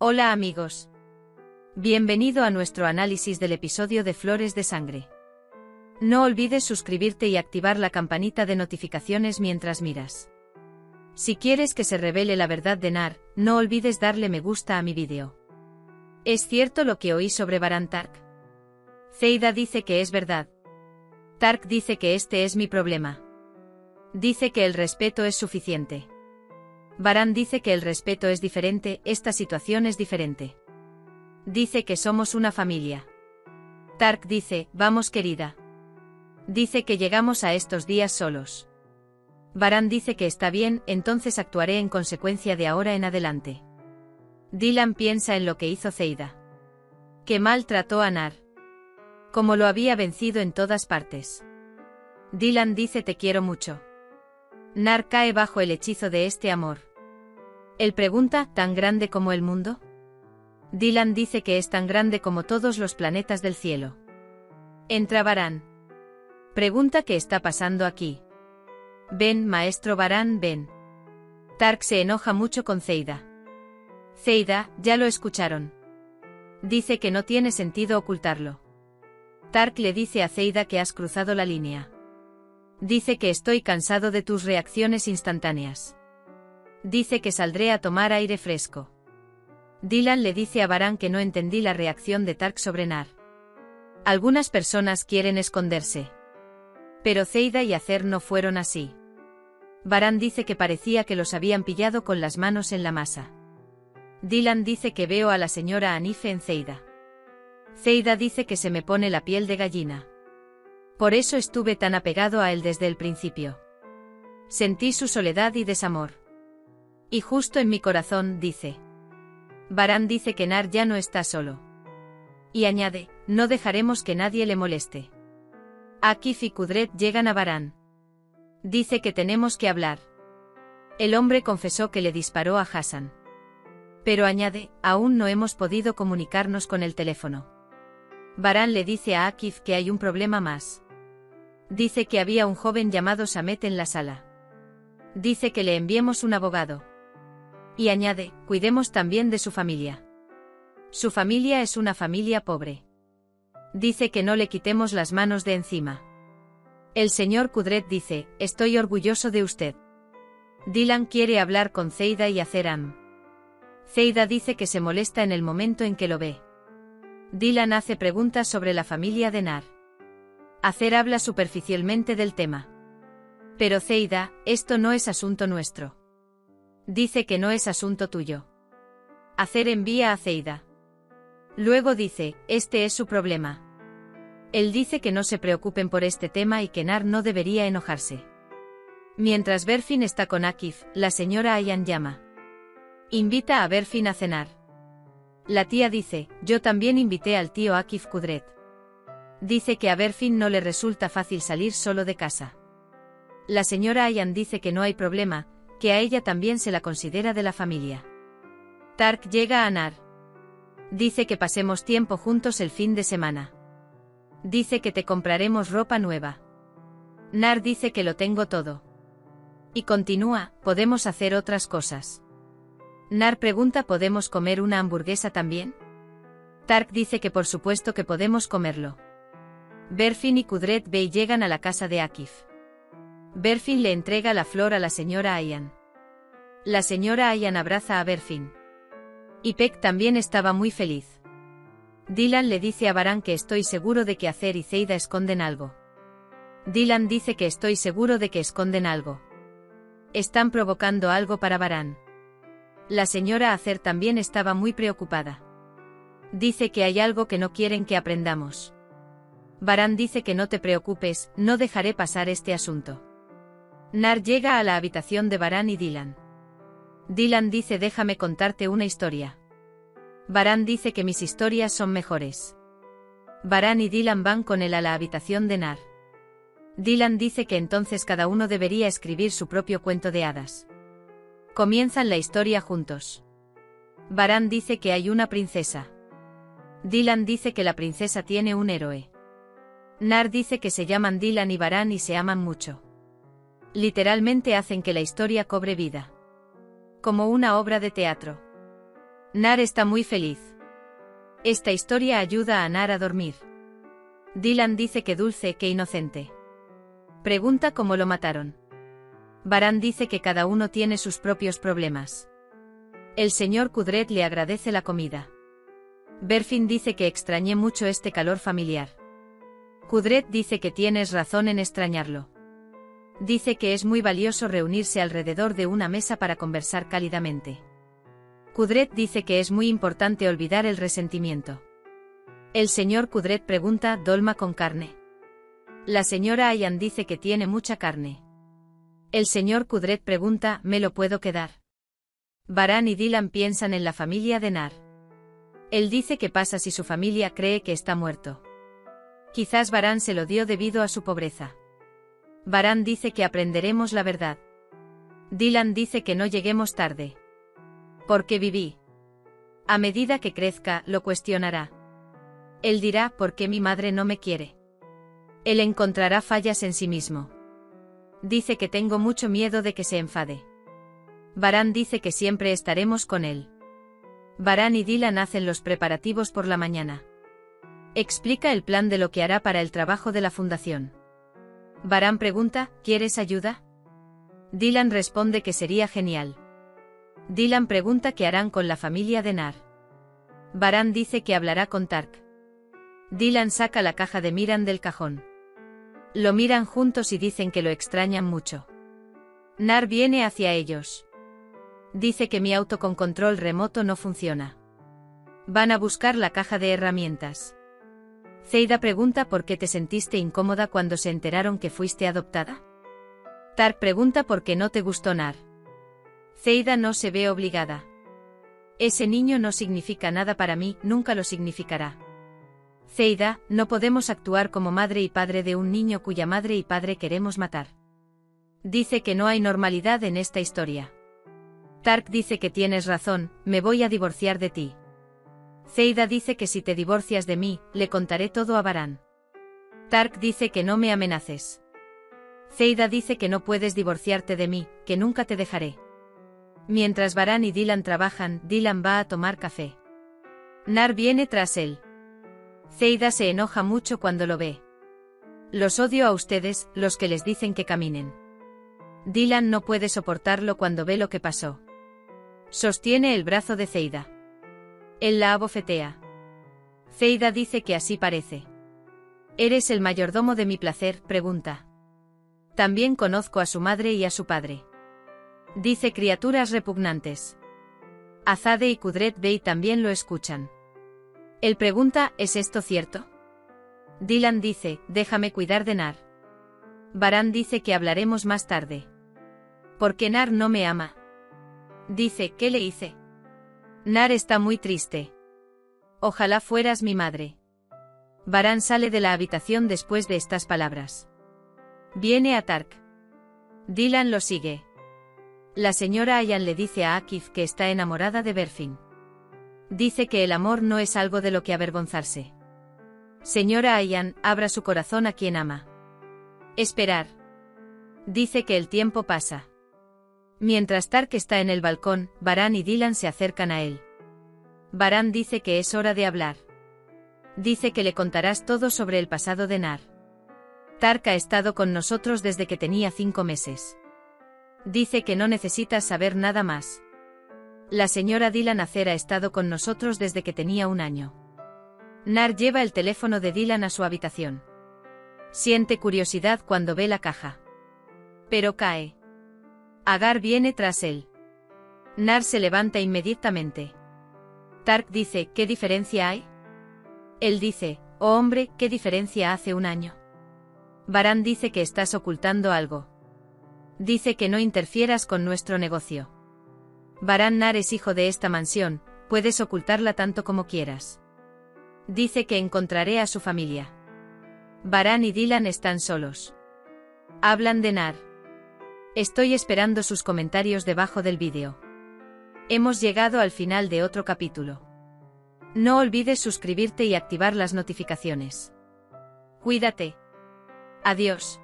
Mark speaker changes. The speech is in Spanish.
Speaker 1: Hola amigos. Bienvenido a nuestro análisis del episodio de Flores de Sangre. No olvides suscribirte y activar la campanita de notificaciones mientras miras. Si quieres que se revele la verdad de Nar, no olvides darle me gusta a mi vídeo. ¿Es cierto lo que oí sobre Baran Tark? Zeida dice que es verdad. Tark dice que este es mi problema. Dice que el respeto es suficiente. Baran dice que el respeto es diferente, esta situación es diferente. Dice que somos una familia. Tark dice, vamos querida. Dice que llegamos a estos días solos. Baran dice que está bien, entonces actuaré en consecuencia de ahora en adelante. Dylan piensa en lo que hizo Zeida. Que mal trató a Nar. Como lo había vencido en todas partes. Dylan dice te quiero mucho. Nar cae bajo el hechizo de este amor. Él pregunta, ¿tan grande como el mundo? Dylan dice que es tan grande como todos los planetas del cielo. Entra Baran. Pregunta qué está pasando aquí. Ven, maestro Baran, ven. Tark se enoja mucho con Zeida. Zeida, ya lo escucharon. Dice que no tiene sentido ocultarlo. Tark le dice a Zeida que has cruzado la línea. Dice que estoy cansado de tus reacciones instantáneas. Dice que saldré a tomar aire fresco. Dylan le dice a Baran que no entendí la reacción de Tark sobre Nar. Algunas personas quieren esconderse. Pero Zeida y Acer no fueron así. Baran dice que parecía que los habían pillado con las manos en la masa. Dylan dice que veo a la señora Anife en Zeida. Zeida dice que se me pone la piel de gallina. Por eso estuve tan apegado a él desde el principio. Sentí su soledad y desamor. Y justo en mi corazón, dice. Baran dice que Nar ya no está solo. Y añade, no dejaremos que nadie le moleste. Akif y Kudret llegan a Baran. Dice que tenemos que hablar. El hombre confesó que le disparó a Hassan. Pero añade, aún no hemos podido comunicarnos con el teléfono. Baran le dice a Akif que hay un problema más. Dice que había un joven llamado Samet en la sala. Dice que le enviemos un abogado. Y añade, cuidemos también de su familia. Su familia es una familia pobre. Dice que no le quitemos las manos de encima. El señor Kudret dice, estoy orgulloso de usted. Dylan quiere hablar con Zeida y Acer. Zeida dice que se molesta en el momento en que lo ve. Dylan hace preguntas sobre la familia de Nar. Acer habla superficialmente del tema. Pero Zeida, esto no es asunto nuestro. Dice que no es asunto tuyo. Acer envía a Zeida. Luego dice, este es su problema. Él dice que no se preocupen por este tema y que Nar no debería enojarse. Mientras Berfin está con Akif, la señora Ayan llama. Invita a Berfin a cenar. La tía dice, yo también invité al tío Akif Kudret. Dice que a Berfin no le resulta fácil salir solo de casa. La señora Ayan dice que no hay problema, que a ella también se la considera de la familia. Tark llega a Nar. Dice que pasemos tiempo juntos el fin de semana. Dice que te compraremos ropa nueva. Nar dice que lo tengo todo. Y continúa, podemos hacer otras cosas. Nar pregunta, ¿podemos comer una hamburguesa también? Tark dice que por supuesto que podemos comerlo. Berfin y Kudret Bey llegan a la casa de Akif. Berfin le entrega la flor a la señora Ayan. La señora Ayan abraza a Berfin. Y Peck también estaba muy feliz. Dylan le dice a Baran que estoy seguro de que Acer y Zeida esconden algo. Dylan dice que estoy seguro de que esconden algo. Están provocando algo para Baran. La señora Acer también estaba muy preocupada. Dice que hay algo que no quieren que aprendamos. Baran dice que no te preocupes, no dejaré pasar este asunto. Nar llega a la habitación de Baran y Dylan. Dylan dice déjame contarte una historia. Baran dice que mis historias son mejores. Baran y Dylan van con él a la habitación de Nar. Dylan dice que entonces cada uno debería escribir su propio cuento de hadas. Comienzan la historia juntos. Baran dice que hay una princesa. Dylan dice que la princesa tiene un héroe. Nar dice que se llaman Dylan y Baran y se aman mucho. Literalmente hacen que la historia cobre vida. Como una obra de teatro. Nar está muy feliz. Esta historia ayuda a Nar a dormir. Dylan dice que dulce, que inocente. Pregunta cómo lo mataron. Baran dice que cada uno tiene sus propios problemas. El señor Kudret le agradece la comida. Berfin dice que extrañé mucho este calor familiar. Kudret dice que tienes razón en extrañarlo. Dice que es muy valioso reunirse alrededor de una mesa para conversar cálidamente. Kudret dice que es muy importante olvidar el resentimiento. El señor Kudret pregunta, ¿dolma con carne? La señora Ayan dice que tiene mucha carne. El señor Kudret pregunta, ¿me lo puedo quedar? Baran y Dylan piensan en la familia de Nar. Él dice que pasa si su familia cree que está muerto. Quizás Baran se lo dio debido a su pobreza. Baran dice que aprenderemos la verdad. Dylan dice que no lleguemos tarde. ¿Por qué viví? A medida que crezca, lo cuestionará. Él dirá, ¿por qué mi madre no me quiere? Él encontrará fallas en sí mismo. Dice que tengo mucho miedo de que se enfade. Baran dice que siempre estaremos con él. Baran y Dylan hacen los preparativos por la mañana. Explica el plan de lo que hará para el trabajo de la fundación. Baran pregunta, ¿quieres ayuda? Dylan responde que sería genial. Dylan pregunta qué harán con la familia de Nar. Baran dice que hablará con Tark. Dylan saca la caja de Miran del cajón. Lo miran juntos y dicen que lo extrañan mucho. Nar viene hacia ellos. Dice que mi auto con control remoto no funciona. Van a buscar la caja de herramientas. Zeida pregunta por qué te sentiste incómoda cuando se enteraron que fuiste adoptada. Tark pregunta por qué no te gustó Nar. Zeida no se ve obligada. Ese niño no significa nada para mí, nunca lo significará. Zeida, no podemos actuar como madre y padre de un niño cuya madre y padre queremos matar. Dice que no hay normalidad en esta historia. Tark dice que tienes razón, me voy a divorciar de ti. Zeida dice que si te divorcias de mí, le contaré todo a Baran. Tark dice que no me amenaces. Zeida dice que no puedes divorciarte de mí, que nunca te dejaré. Mientras Baran y Dylan trabajan, Dylan va a tomar café. Nar viene tras él. Zeida se enoja mucho cuando lo ve. Los odio a ustedes, los que les dicen que caminen. Dylan no puede soportarlo cuando ve lo que pasó. Sostiene el brazo de Zeida. Él la abofetea. Zeida dice que así parece. ¿Eres el mayordomo de mi placer?, pregunta. También conozco a su madre y a su padre. Dice criaturas repugnantes. Azade y Kudret Bey también lo escuchan. Él pregunta, ¿es esto cierto? Dylan dice, déjame cuidar de Nar. Baran dice que hablaremos más tarde. ¿Por qué Nar no me ama? Dice, ¿qué le hice? Nar está muy triste. Ojalá fueras mi madre. Baran sale de la habitación después de estas palabras. Viene a Tark. Dylan lo sigue. La señora Ayan le dice a Akif que está enamorada de Berfin. Dice que el amor no es algo de lo que avergonzarse. Señora Ayan, abra su corazón a quien ama. Esperar. Dice que el tiempo pasa. Mientras Tark está en el balcón, Baran y Dylan se acercan a él. Baran dice que es hora de hablar. Dice que le contarás todo sobre el pasado de Nar. Tark ha estado con nosotros desde que tenía 5 meses. Dice que no necesitas saber nada más. La señora Dylan Acer ha estado con nosotros desde que tenía 1 año. Nar lleva el teléfono de Dylan a su habitación. Siente curiosidad cuando ve la caja. Pero cae. Agar viene tras él. Nar se levanta inmediatamente. Tark dice, ¿qué diferencia hay? Él dice, oh hombre, ¿qué diferencia hace 1 año? Baran dice que estás ocultando algo. Dice que no interfieras con nuestro negocio. Baran, Nar es hijo de esta mansión, puedes ocultarla tanto como quieras. Dice que encontraré a su familia. Baran y Dylan están solos. Hablan de Nar. Estoy esperando sus comentarios debajo del vídeo. Hemos llegado al final de otro capítulo. No olvides suscribirte y activar las notificaciones. Cuídate. Adiós.